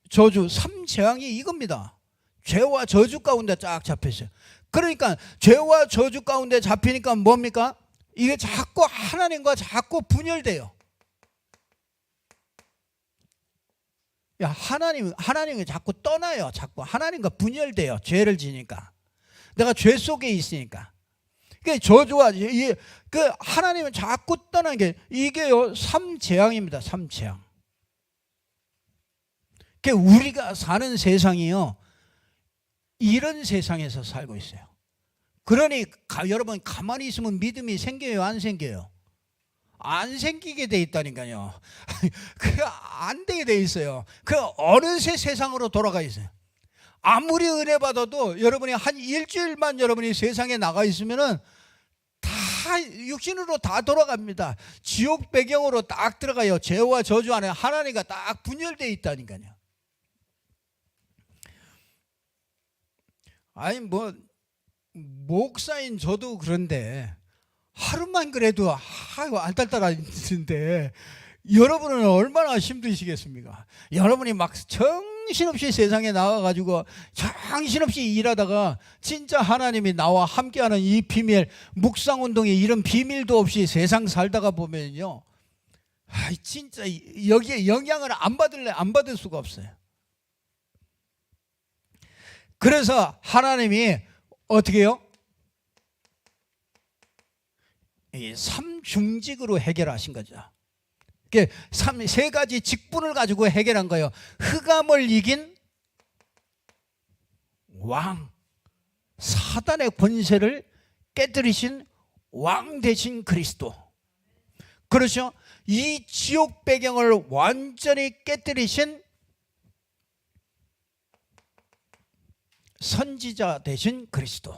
저주, 3재앙이 이겁니다. 죄와 저주 가운데 쫙 잡혀있어요. 그러니까 죄와 저주 가운데 잡히니까 뭡니까? 이게 자꾸 하나님과 자꾸 분열돼요. 하나님이 자꾸 떠나요. 자꾸 하나님과 분열돼요. 죄를 지니까. 내가 죄 속에 있으니까. 그 저주와 그 하나님은 자꾸 떠나는 게 이게요, 3재앙입니다. 3재앙. 그 우리가 사는 세상이요, 이런 세상에서 살고 있어요. 그러니 여러분 가만히 있으면 믿음이 생겨요, 안 생겨요? 안 생기게 돼 있다니까요. 그 안 되게 돼 있어요. 그 어느새 세상으로 돌아가 있어요. 아무리 은혜 받아도 여러분이 한 일주일만 여러분이 세상에 나가 있으면은 다 육신으로 다 돌아갑니다. 지옥 배경으로 딱 들어가요. 죄와 저주 안에 하나님과 딱 분열되어 있다니까요. 아니 목사인 저도 그런데 하루만 그래도 안달달한데 여러분은 얼마나 힘드시겠습니까? 여러분이 막 정신없이 세상에 나가가지고 정신없이 일하다가 진짜 하나님이 나와 함께하는 이 비밀, 묵상운동에 이런 비밀도 없이 세상 살다가 보면요, 진짜 여기에 영향을 안 받을 수가 없어요. 그래서 하나님이 어떻게 해요? 이 3중직으로 해결하신 거죠. 세 가지 직분을 가지고 해결한 거예요. 흑암을 이긴 왕, 사단의 권세를 깨뜨리신 왕 되신 그리스도. 그렇죠? 이 지옥 배경을 완전히 깨뜨리신 선지자 되신 그리스도.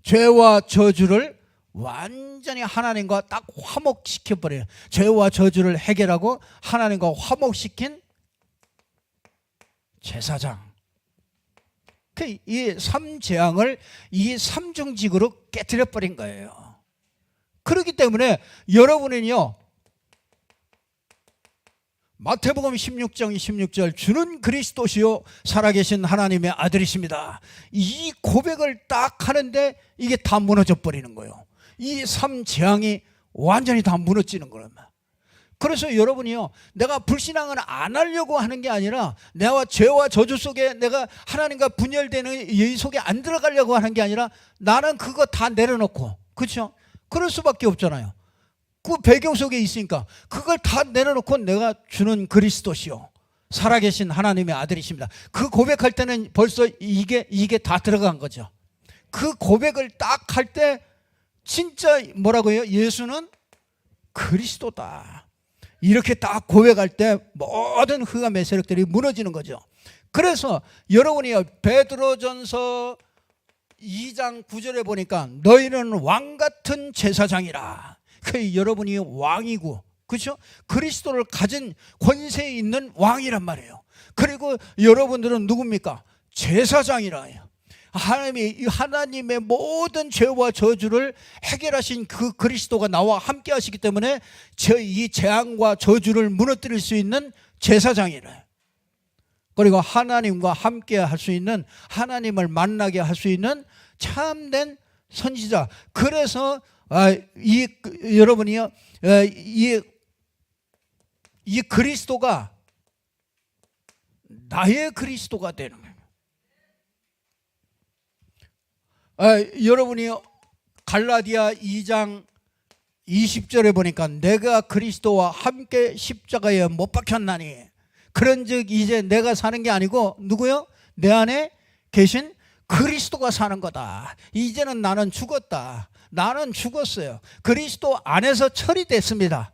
죄와 저주를 완전히 하나님과 딱 화목시켜버려요. 죄와 저주를 해결하고 하나님과 화목시킨 제사장. 이 3재앙을 이 3중직으로 깨뜨려버린 거예요. 그렇기 때문에 여러분은요, 마태복음 16장 26절 주는 그리스도시요 살아계신 하나님의 아들이십니다. 이 고백을 딱 하는데 이게 다 무너져 버리는 거예요. 이 3재앙이 완전히 다 무너지는 거예요. 그래서 여러분이요, 내가 불신앙을 안 하려고 하는 게 아니라 내가 죄와 저주 속에 내가 하나님과 분열되는 이 속에 안 들어가려고 하는 게 아니라 나는 그거 다 내려놓고, 그렇죠? 그럴 수밖에 없잖아요. 그 배경 속에 있으니까 그걸 다 내려놓고 내가 주는 그리스도시요 살아계신 하나님의 아들이십니다. 그 고백할 때는 벌써 이게 다 들어간 거죠. 그 고백을 딱 할 때 진짜 뭐라고 해요? 예수는 그리스도다. 이렇게 딱 고백할 때 모든 흑암의 세력들이 무너지는 거죠. 그래서 여러분이 베드로전서 2장 9절에 보니까 너희는 왕같은 제사장이라. 여러분이 왕이고, 그렇죠? 그리스도를 가진 권세 있는 왕이란 말이에요. 그리고 여러분들은 누굽니까? 제사장이라 해요. 하나님의 모든 죄와 저주를 해결하신 그 그리스도가 나와 함께 하시기 때문에 이 재앙과 저주를 무너뜨릴 수 있는 제사장이래요. 그리고 하나님과 함께 할 수 있는, 하나님을 만나게 할 수 있는 참된 선지자. 그래서 여러분이요, 이 그리스도가 나의 그리스도가 되는 거예요. 여러분이 갈라디아 2장 20절에 보니까 내가 그리스도와 함께 십자가에 못 박혔나니 그런즉 이제 내가 사는 게 아니고 누구요? 내 안에 계신 그리스도가 사는 거다. 이제는 나는 죽었다. 나는 죽었어요. 그리스도 안에서 처리됐습니다.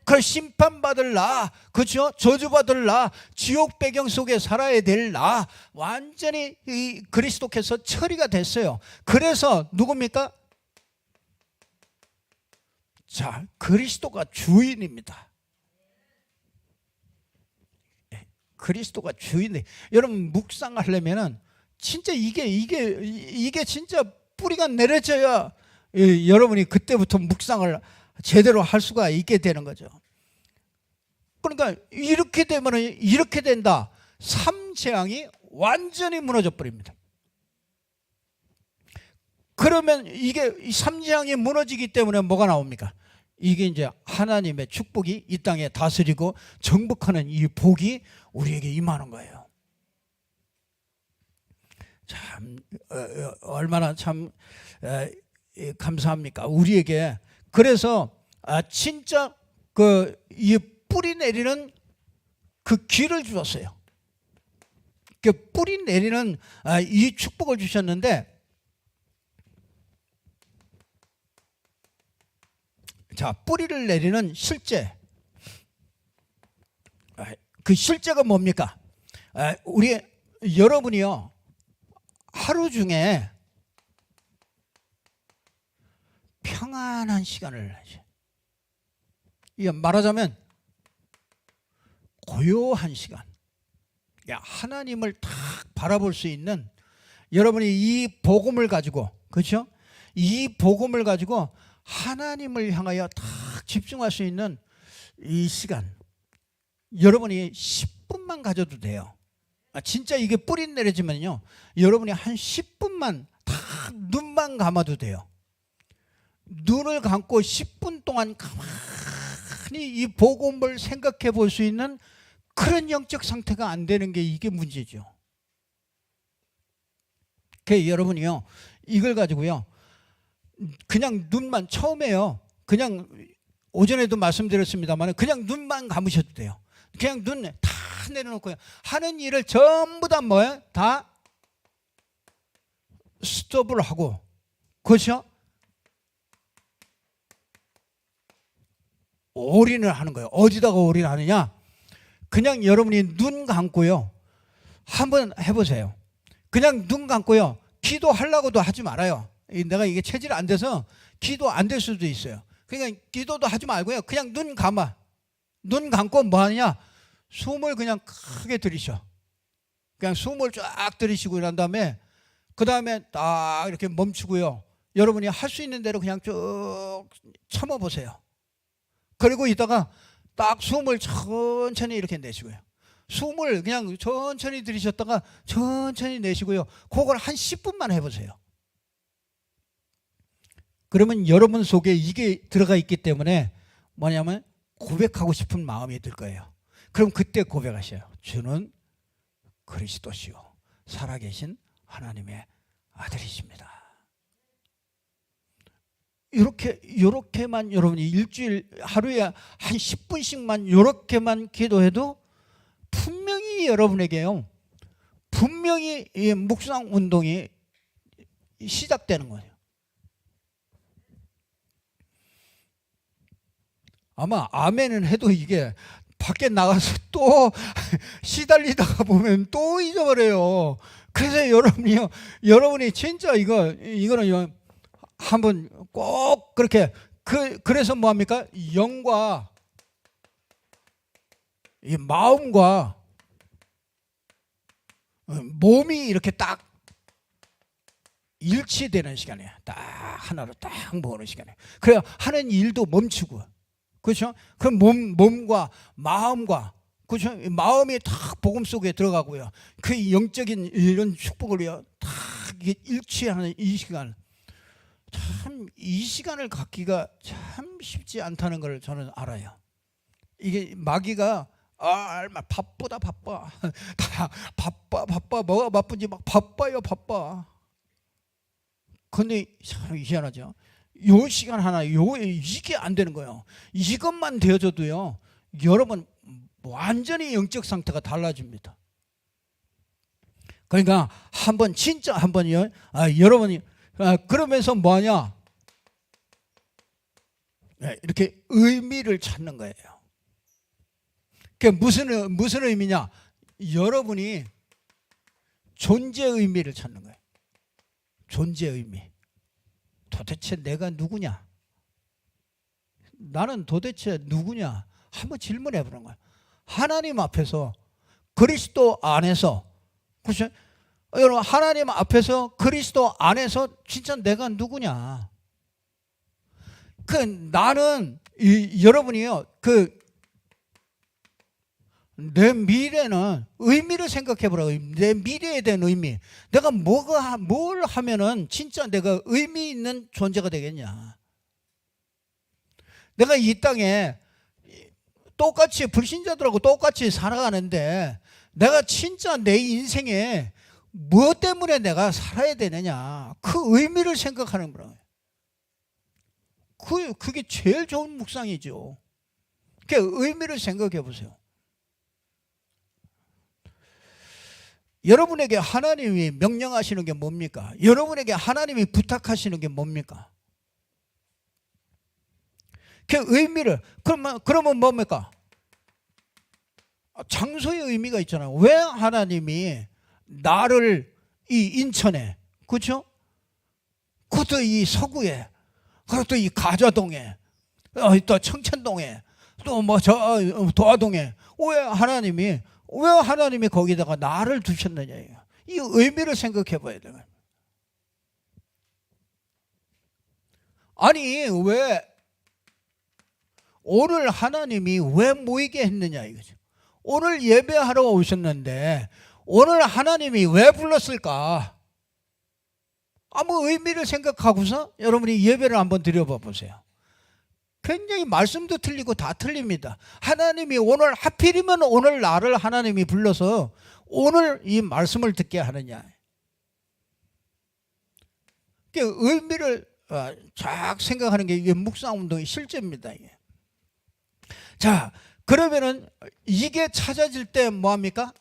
그 심판받을 나, 그렇죠? 저주받을 나, 지옥 배경 속에 살아야 될 나, 완전히 이 그리스도께서 처리가 됐어요. 그래서 누굽니까? 자, 그리스도가 주인입니다. 그리스도가 주인이. 여러분 묵상하려면은 진짜 이게 진짜 뿌리가 내려져야 여러분이 그때부터 묵상을 제대로 할 수가 있게 되는 거죠. 그러니까 이렇게 되면 이렇게 된다. 삼재앙이 완전히 무너져 버립니다. 그러면 이게 삼재앙이 무너지기 때문에 뭐가 나옵니까? 이게 이제 하나님의 축복이 이 땅에 다스리고 정복하는 이 복이 우리에게 임하는 거예요. 참 얼마나 참 감사합니까? 우리에게. 그래서 진짜 이 뿌리 내리는 그 기를 주셨어요. 그 뿌리 내리는 이 축복을 주셨는데, 자, 뿌리를 내리는 실제, 그 실제가 뭡니까? 우리 여러분이요, 하루 중에 평안한 시간을, 말하자면 고요한 시간, 하나님을 딱 바라볼 수 있는, 여러분이 이 복음을 가지고, 그렇죠? 이 복음을 가지고 하나님을 향하여 딱 집중할 수 있는 이 시간, 여러분이 10분만 가져도 돼요. 진짜 이게 뿌리 내려지면요, 여러분이 한 10분만 딱 눈만 감아도 돼요. 눈을 감고 10분 동안 가만히 이 복음을 생각해 볼 수 있는 그런 영적 상태가 안 되는 게 이게 문제죠. 그래서 여러분이요, 이걸 가지고요, 그냥 눈만, 처음에요, 그냥 오전에도 말씀드렸습니다만 그냥 눈만 감으셔도 돼요. 그냥 눈 다 내려놓고요, 하는 일을 전부 다 뭐예요? 다 스톱을 하고, 그렇죠? 올인을 하는 거예요. 어디다가 올인하느냐? 그냥 여러분이 눈 감고요, 한번 해보세요. 그냥 눈 감고요, 기도하려고도 하지 말아요. 내가 이게 체질이 안 돼서 기도 안 될 수도 있어요. 그러니까 기도도 하지 말고요, 그냥 눈 감아. 눈 감고 뭐 하느냐? 숨을 그냥 크게 들이셔. 그냥 숨을 쫙 들이쉬고 난 다음에 그 다음에 딱 이렇게 멈추고요, 여러분이 할 수 있는 대로 그냥 쭉 참아보세요. 그리고 이따가 딱 숨을 천천히 이렇게 내쉬고요, 숨을 그냥 천천히 들이셨다가 천천히 내쉬고요, 그걸 한 10분만 해보세요. 그러면 여러분 속에 이게 들어가 있기 때문에 뭐냐면 고백하고 싶은 마음이 들 거예요. 그럼 그때 고백하셔요. 주는 그리스도시요 살아계신 하나님의 아들이십니다. 이렇게만 여러분이 일주일 하루에 한 10분씩만 이렇게만 기도해도 분명히 여러분에게요, 분명히 이 묵상 운동이 시작되는 거예요. 아마 아멘은 해도 이게 밖에 나가서 또 시달리다가 보면 또 잊어버려요. 그래서 여러분이 진짜 이거는 한번 꼭 그렇게, 그래서 뭐합니까? 영과 이 마음과 몸이 이렇게 딱 일치되는 시간이에요. 딱 하나로 딱 모으는 시간이에요. 그래야 하는 일도 멈추고, 그렇죠? 그럼 몸과 마음과, 그렇죠? 마음이 딱 복음 속에 들어가고요, 그 영적인 이런 축복을요 딱 일치하는 이 시간, 참 이 시간을 갖기가 참 쉽지 않다는 걸 저는 알아요. 이게 마귀가 얼마 바쁘다 바빠 다 바빠 뭐가 바쁜지 막 바빠요 바빠. 근데 참 희한하죠. 요 시간 하나 이게 안 되는 거예요. 이것만 되어줘도요, 여러분 완전히 영적 상태가 달라집니다. 그러니까 진짜 한번요, 여러분이 그러면서 뭐하냐? 이렇게 의미를 찾는 거예요. 그게 무슨 의미냐? 여러분이 존재 의미를 찾는 거예요. 존재 의미. 도대체 내가 누구냐? 나는 도대체 누구냐? 한번 질문해 보는 거예요. 하나님 앞에서, 그리스도 안에서, 그렇죠? 여러분, 하나님 앞에서, 그리스도 안에서 진짜 내가 누구냐? 나는 여러분이요, 내 미래는 의미를 생각해 보라고. 내 미래에 대한 의미. 내가 뭘 하면은 진짜 내가 의미 있는 존재가 되겠냐? 내가 이 땅에 똑같이 불신자들하고 똑같이 살아가는데 내가 진짜 내 인생에 무엇 때문에 내가 살아야 되느냐? 그 의미를 생각하는 거예요. 그게 제일 좋은 묵상이죠. 그 의미를 생각해 보세요. 여러분에게 하나님이 명령하시는 게 뭡니까? 여러분에게 하나님이 부탁하시는 게 뭡니까? 그 의미를, 그러면 뭡니까? 장소의 의미가 있잖아요. 왜 하나님이 나를 이 인천에, 그렇죠? 그것도 이 서구에, 그것도 이 가좌동에, 또 청천동에, 또 도화동에, 왜 하나님이 거기다가 나를 두셨느냐? 이 의미를 생각해 봐야 돼요. 아니, 왜 오늘 하나님이 왜 모이게 했느냐 이거죠. 오늘 예배하러 오셨는데 오늘 하나님이 왜 불렀을까? 아무 의미를 생각하고서 여러분이 예배를 한번 드려봐 보세요. 굉장히 말씀도 틀리고 다 틀립니다. 하나님이 오늘, 하필이면 오늘 나를 하나님이 불러서 오늘 이 말씀을 듣게 하느냐. 의미를 쫙 생각하는 게 이게 묵상운동의 실제입니다. 이게. 자, 그러면은 이게 찾아질 때 뭐합니까?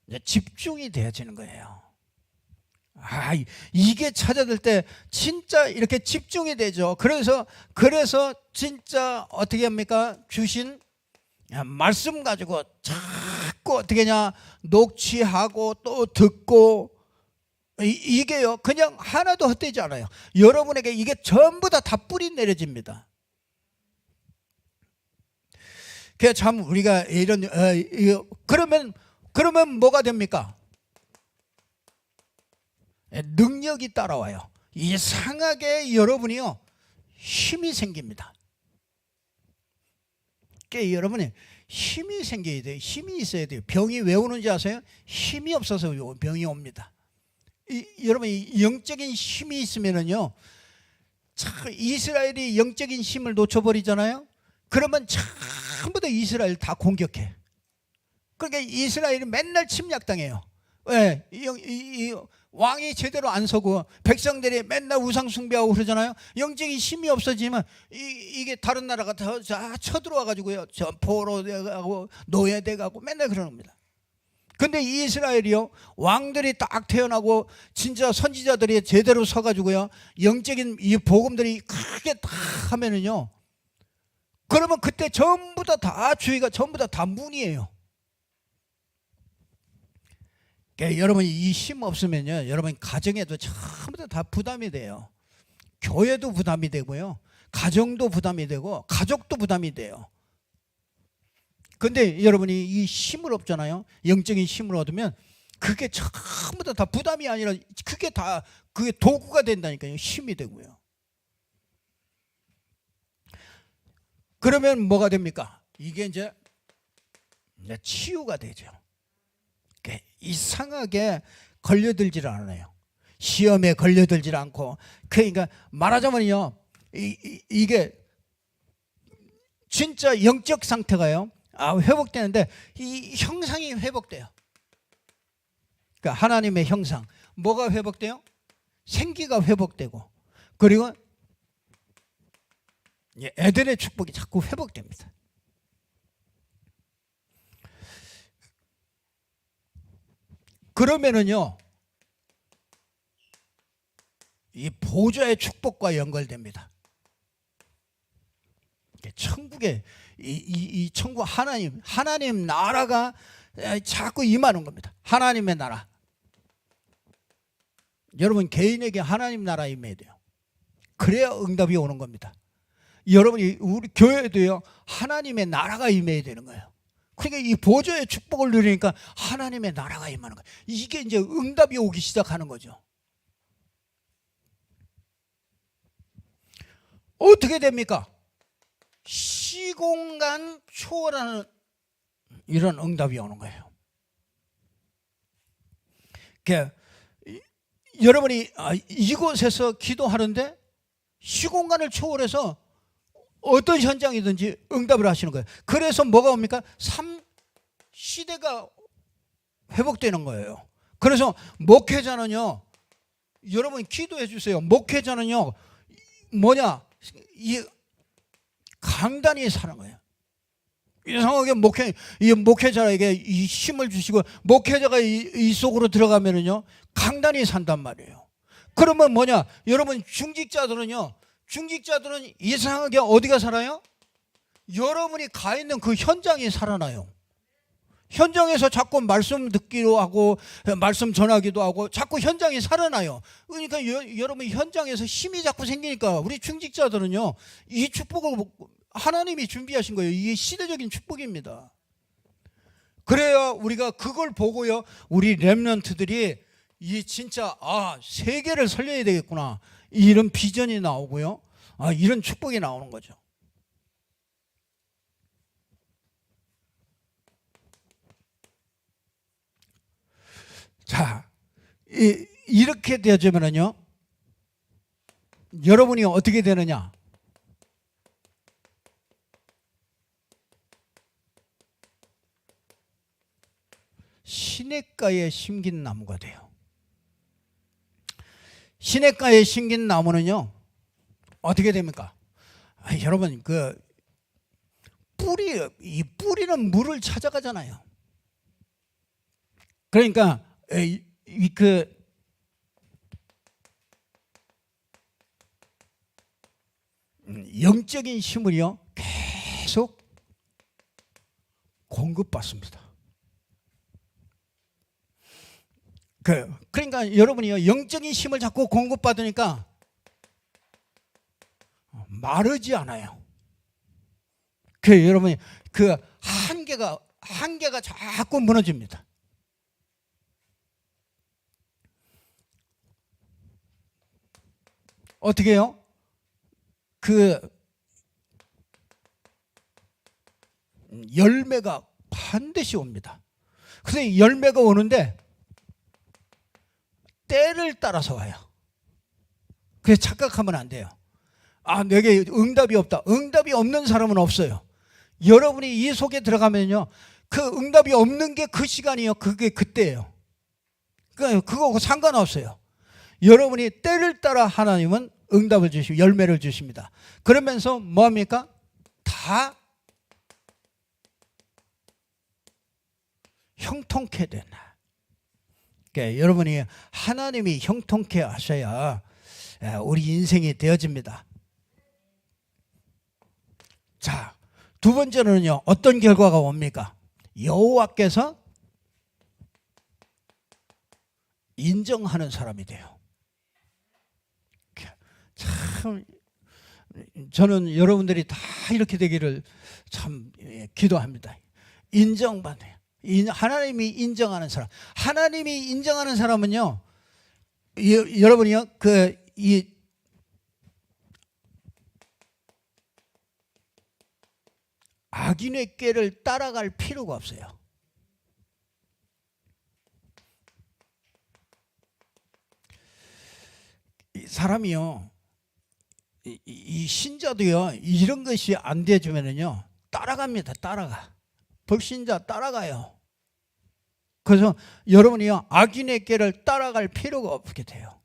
이제 집중이 되어지는 거예요. 이게 찾아들 때 진짜 이렇게 집중이 되죠. 그래서 진짜 어떻게 합니까? 주신 말씀 가지고 자꾸 어떻게 하냐? 녹취하고 또 듣고, 이게요 그냥 하나도 헛되지 않아요. 여러분에게 이게 전부 다 뿌리 내려집니다. 그래서 참 우리가 그러면 뭐가 됩니까? 능력이 따라와요. 이상하게 여러분이요 힘이 생깁니다. 그러니까 여러분이 힘이 생겨야 돼요. 힘이 있어야 돼요. 병이 왜 오는지 아세요? 힘이 없어서 병이 옵니다. 여러분이 영적인 힘이 있으면은요, 이스라엘이 영적인 힘을 놓쳐버리잖아요. 그러면 전부 다 이스라엘 다 공격해. 그러니까 이스라엘이 맨날 침략당해요. 왜? 왕이 제대로 안 서고 백성들이 맨날 우상 숭배하고 그러잖아요. 영적인 힘이 없어지면 이게 다른 나라가 다 쳐들어와 가지고요, 포로 돼가고 노예돼 가고 맨날 그러는 겁니다. 근데 이스라엘이요, 왕들이 딱 태어나고 진짜 선지자들이 제대로 서 가지고요, 영적인 이 복음들이 크게 다 하면은요, 그러면 그때 전부 다 주위가 전부 다 문이에요. 그러니까 여러분이 이 힘 없으면요, 여러분 가정에도 전부 다 부담이 돼요. 교회도 부담이 되고요, 가정도 부담이 되고, 가족도 부담이 돼요. 근데 여러분이 이 힘을 얻잖아요. 영적인 힘을 얻으면 그게 전부 다 부담이 아니라 그게 도구가 된다니까요. 힘이 되고요. 그러면 뭐가 됩니까? 이게 이제 치유가 되죠. 이상하게 걸려들질 않아요. 시험에 걸려들질 않고. 그러니까 말하자면요, 이게 진짜 영적 상태가요, 회복되는데 이 형상이 회복돼요. 그러니까 하나님의 형상, 뭐가 회복돼요? 생기가 회복되고, 그리고 에덴의 축복이 자꾸 회복됩니다. 그러면은요, 이 보좌의 축복과 연결됩니다. 천국에 이 천국 하나님 나라가 자꾸 임하는 겁니다. 하나님의 나라. 여러분 개인에게 하나님 나라 임해야 돼요. 그래야 응답이 오는 겁니다. 여러분이 우리 교회도요 하나님의 나라가 임해야 되는 거예요. 그러니까 이 보좌의 축복을 누리니까 하나님의 나라가 임하는 거예요. 이게 이제 응답이 오기 시작하는 거죠. 어떻게 됩니까? 시공간 초월하는 이런 응답이 오는 거예요. 그러니까 여러분이 이곳에서 기도하는데 시공간을 초월해서 어떤 현장이든지 응답을 하시는 거예요. 그래서 뭐가 옵니까? 시대가 회복되는 거예요. 그래서 목회자는요, 여러분 기도해 주세요. 목회자는요, 뭐냐? 이 강단이 사는 거예요. 이상하게 목회자에게 이 힘을 주시고 목회자가 이 속으로 들어가면은요 강단이 산단 말이에요. 그러면 뭐냐? 여러분 중직자들은 이상하게 어디가 살아요? 여러분이 가 있는 그 현장이 살아나요. 현장에서 자꾸 말씀 듣기도 하고 말씀 전하기도 하고 자꾸 현장이 살아나요. 그러니까 여러분 현장에서 힘이 자꾸 생기니까 우리 중직자들은요 이 축복을 하나님이 준비하신 거예요. 이게 시대적인 축복입니다. 그래야 우리가 그걸 보고요 우리 렘넌트들이 이 진짜 세계를 살려야 되겠구나 이런 비전이 나오고요 이런 축복이 나오는 거죠. 자, 이렇게 되어지면은요 여러분이 어떻게 되느냐? 시냇가에 심긴 나무가 돼요. 시냇가에 심긴 나무는요 어떻게 됩니까? 여러분 그 뿌리는 물을 찾아가잖아요. 그러니까 영적인 힘을요 계속 공급받습니다. 그러니까 여러분이요 영적인 힘을 자꾸 공급받으니까 마르지 않아요. 여러분이 그 한계가 자꾸 무너집니다. 어떻게 해요? 열매가 반드시 옵니다. 근데 열매가 오는데 때를 따라서 와요. 그래서 착각하면 안 돼요. 내게 응답이 없다. 응답이 없는 사람은 없어요. 여러분이 이 속에 들어가면요 그 응답이 없는 게 그 시간이요 그게 그때예요. 그거 상관없어요. 여러분이 때를 따라 하나님은 응답을 주시고 열매를 주십니다. 그러면서 뭐합니까? 다 형통케 되나. 그러니까 여러분이 하나님이 형통케 하셔야 우리 인생이 되어집니다. 자, 두 번째는요 어떤 결과가 옵니까? 여호와께서 인정하는 사람이 돼요. 참 저는 여러분들이 다 이렇게 되기를 참 기도합니다. 인정받아요. 하나님이 인정하는 사람. 하나님이 인정하는 사람은요 여러분이요 악인의 꾀를 따라갈 필요가 없어요. 이 사람이요 이 신자도요 이런 것이 안 돼주면은요 따라갑니다. 불신자 따라가요. 그래서 여러분이요 악인의 꾀를 따라갈 필요가 없게 돼요.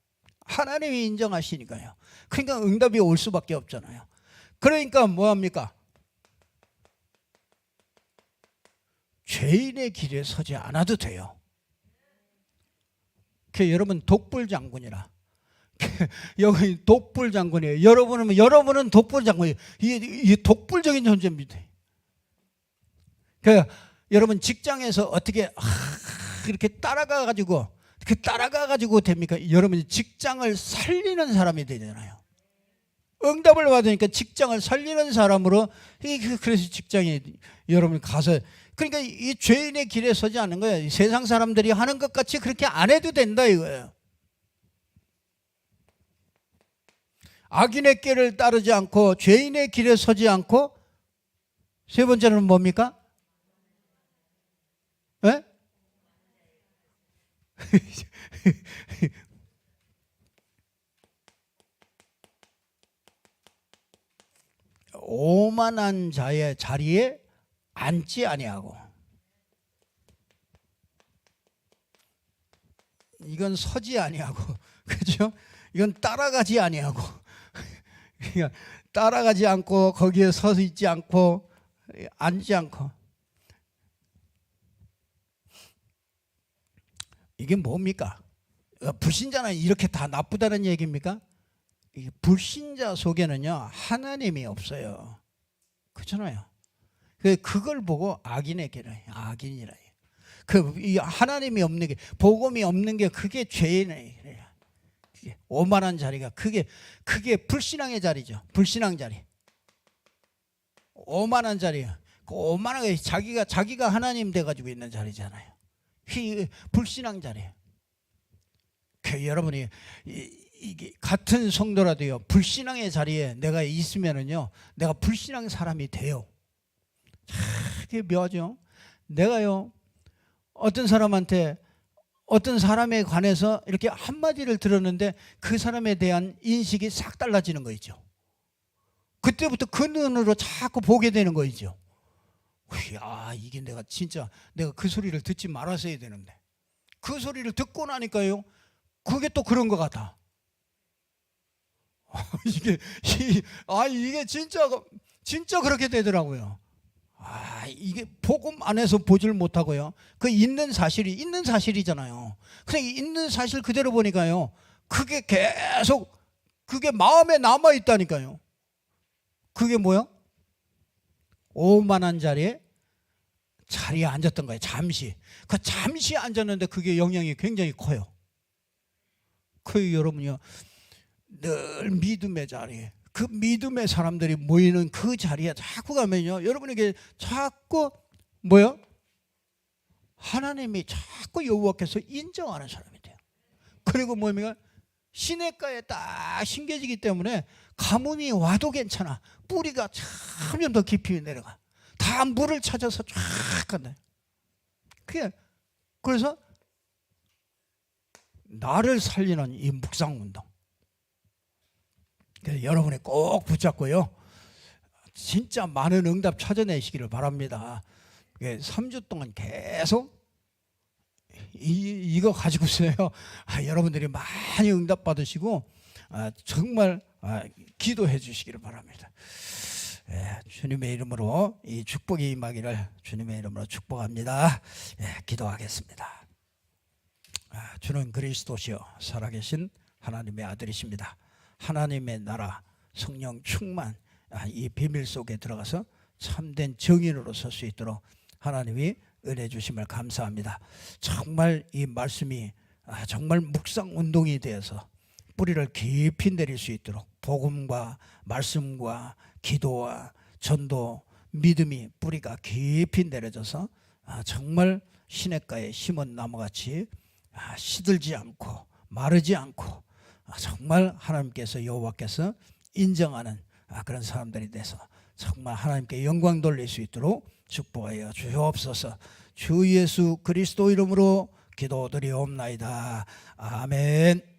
하나님이 인정하시니까요. 그러니까 응답이 올 수밖에 없잖아요. 그러니까 뭐합니까? 죄인의 길에 서지 않아도 돼요. 여러분 독불장군이라 여기 독불 장군이에요. 여러분은 독불 장군이에요. 이 독불적인 존재입니다. 그러니까 여러분 직장에서 어떻게 이렇게 따라가가지고 됩니까? 여러분이 직장을 살리는 사람이 되잖아요. 응답을 받으니까 직장을 살리는 사람으로, 그래서 직장에 여러분 가서, 그러니까 이 죄인의 길에 서지 않는 거예요. 세상 사람들이 하는 것 같이 그렇게 안 해도 된다 이거예요. 악인의 길을 따르지 않고 죄인의 길에 서지 않고, 세 번째는 뭡니까? 네? 오만한 자의 자리에 앉지 아니하고. 이건 서지 아니하고, 그죠? 이건 따라가지 아니하고, 따라가지 않고 거기에 서 있지 않고 앉지 않고. 이게 뭡니까? 불신자는 이렇게 다 나쁘다는 얘기입니까? 불신자 속에는요 하나님이 없어요. 그렇잖아요. 그걸 보고 악인에게는 악인이라. 이 하나님이 없는 게, 복음이 없는 게, 그게 죄인이에요. 오만한 자리가 그게 불신앙의 자리죠. 불신앙 자리. 오만한 자리야. 그 오만하게 자기가 하나님 돼가지고 있는 자리잖아요. 불신앙 자리예요. 여러분이 이게 같은 성도라도요 불신앙의 자리에 내가 있으면은요 내가 불신앙 사람이 돼요. 그게 묘하죠. 내가요 어떤 사람한테, 어떤 사람에 관해서 이렇게 한마디를 들었는데 그 사람에 대한 인식이 싹 달라지는 거 있죠. 그때부터 그 눈으로 자꾸 보게 되는 거 있죠. 야, 이게 내가 그 소리를 듣지 말았어야 되는데, 그 소리를 듣고 나니까요 그게 또 그런 것 같아. 이게 진짜 그렇게 되더라고요. 이게 복음 안에서 보질 못하고요. 그 있는 사실이잖아요. 그냥 있는 사실 그대로 보니까요. 그게 계속 그게 마음에 남아 있다니까요. 그게 뭐야? 오만한 자리에 앉았던 거예요. 잠시 앉았는데 그게 영향이 굉장히 커요. 여러분요 늘 믿음의 자리에, 그 믿음의 사람들이 모이는 그 자리에 자꾸 가면요 여러분에게 자꾸 뭐요? 하나님이 자꾸 여호와께서 인정하는 사람이 돼요. 그리고 뭡니까? 시냇가에 딱 심겨지기 때문에 가뭄이 와도 괜찮아. 뿌리가 참 더 깊이 내려가. 다 물을 찾아서 쫙 간다. 그래서 나를 살리는 이 묵상운동, 여러분이 꼭 붙잡고요 진짜 많은 응답 찾아내시기를 바랍니다. 3주 동안 계속 이거 가지고서요 여러분들이 많이 응답 받으시고 정말 기도해 주시기를 바랍니다. 주님의 이름으로 이 축복이 임하기를 주님의 이름으로 축복합니다. 기도하겠습니다. 주는 그리스도시요 살아계신 하나님의 아들이십니다. 하나님의 나라 성령 충만 이 비밀 속에 들어가서 참된 정인으로 설 수 있도록 하나님이 은혜 주심을 감사합니다. 정말 이 말씀이 정말 묵상 운동이 되어서 뿌리를 깊이 내릴 수 있도록 복음과 말씀과 기도와 전도, 믿음이 뿌리가 깊이 내려져서 정말 시냇가에 심은 나무같이 시들지 않고 마르지 않고 정말 하나님께서 여호와께서 인정하는 그런 사람들이 돼서 정말 하나님께 영광 돌릴 수 있도록 축복하여 주옵소서. 주 예수 그리스도 이름으로 기도드리옵나이다. 아멘.